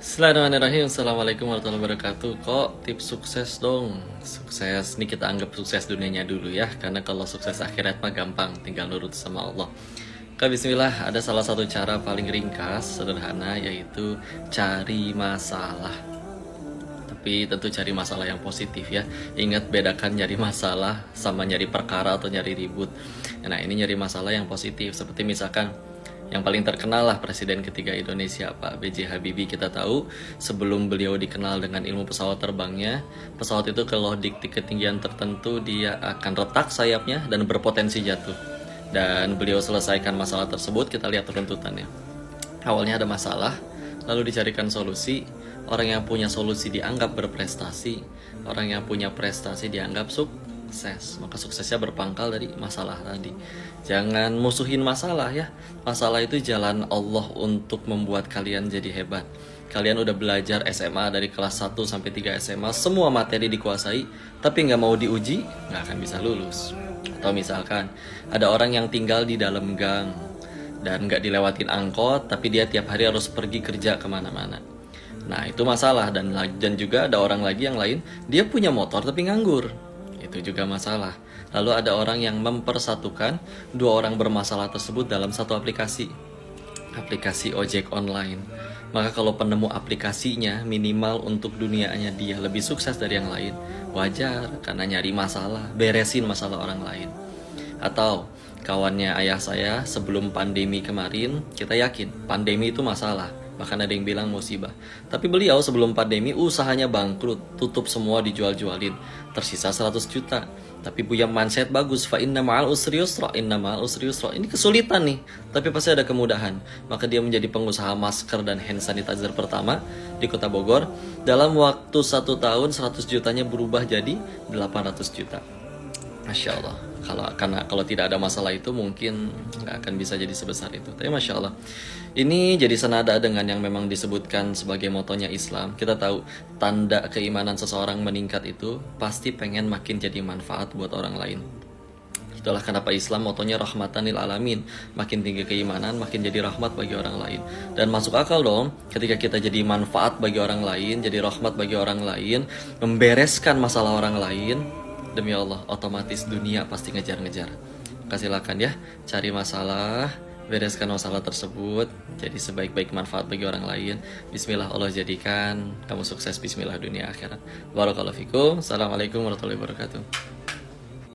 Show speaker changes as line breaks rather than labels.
Bismillahirrahmanirrahim. Assalamualaikum warahmatullahi wabarakatuh. Kok tips sukses dong? Sukses, ini kita anggap sukses dunianya dulu ya. Karena kalau sukses akhirat mah gampang, tinggal nurut sama Allah. Oke, bismillah. Ada salah satu cara paling ringkas, sederhana, yaitu cari masalah. Tapi tentu cari masalah yang positif ya. Ingat, bedakan nyari masalah sama nyari perkara atau nyari ribut. Nah, ini nyari masalah yang positif. Seperti misalkan yang paling terkenal lah Presiden ketiga Indonesia Pak B.J. Habibie. Kita tahu sebelum beliau dikenal dengan ilmu pesawat terbangnya, pesawat itu kalau di ketinggian tertentu dia akan retak sayapnya dan berpotensi jatuh. Dan beliau selesaikan masalah tersebut. Kita lihat runtutannya. Awalnya ada masalah, lalu dicarikan solusi. Orang yang punya solusi dianggap berprestasi, orang yang punya prestasi dianggap sukses. Maka suksesnya berpangkal dari masalah tadi. Jangan musuhin masalah ya. Masalah itu jalan Allah untuk membuat kalian jadi hebat. Kalian udah belajar SMA dari kelas 1 sampai 3 SMA, semua materi dikuasai, tapi nggak mau diuji, nggak akan bisa lulus. Atau misalkan ada orang yang tinggal di dalam gang dan nggak dilewatin angkot, tapi dia tiap hari harus pergi kerja kemana-mana. Nah, itu masalah. Dan juga ada orang lagi yang lain, dia punya motor tapi nganggur. Itu juga masalah. Lalu ada orang yang mempersatukan dua orang bermasalah tersebut dalam satu aplikasi ojek online. Maka kalau penemu aplikasinya minimal untuk dunianya dia lebih sukses dari yang lain, wajar karena nyari masalah, beresin masalah orang lain. Atau kawannya ayah saya sebelum pandemi kemarin, kita yakin pandemi itu masalah, bahkan ada yang bilang musibah. Tapi beliau sebelum pandemi usahanya bangkrut, tutup semua, dijual-jualin, tersisa 100 juta. Tapi punya mindset bagus, fa inna ma'al usri yusra, inna ma'al usri yusra. Ini kesulitan nih, tapi pasti ada kemudahan. Maka dia menjadi pengusaha masker dan hand sanitizer pertama di Kota Bogor. Dalam waktu 1 tahun 100 jutanya berubah jadi 800 juta. Masya Allah. Kalau tidak ada masalah itu mungkin nggak akan bisa jadi sebesar itu. Tapi Masya Allah, ini jadi senada dengan yang memang disebutkan sebagai motonya Islam. Kita tahu tanda keimanan seseorang meningkat itu pasti pengen makin jadi manfaat buat orang lain. Itulah kenapa Islam motonya rahmatan lil alamin. Makin tinggi keimanan, makin jadi rahmat bagi orang lain. Dan masuk akal dong, ketika kita jadi manfaat bagi orang lain, jadi rahmat bagi orang lain, membereskan masalah orang lain, demi Allah, otomatis dunia pasti ngejar-ngejar. Silakan ya, cari masalah, bereskan masalah tersebut, jadi sebaik-baik manfaat bagi orang lain. Bismillah, Allah jadikan kamu sukses. Bismillah, dunia akhirat. Barakallahu fikum. Assalamualaikum warahmatullahi wabarakatuh.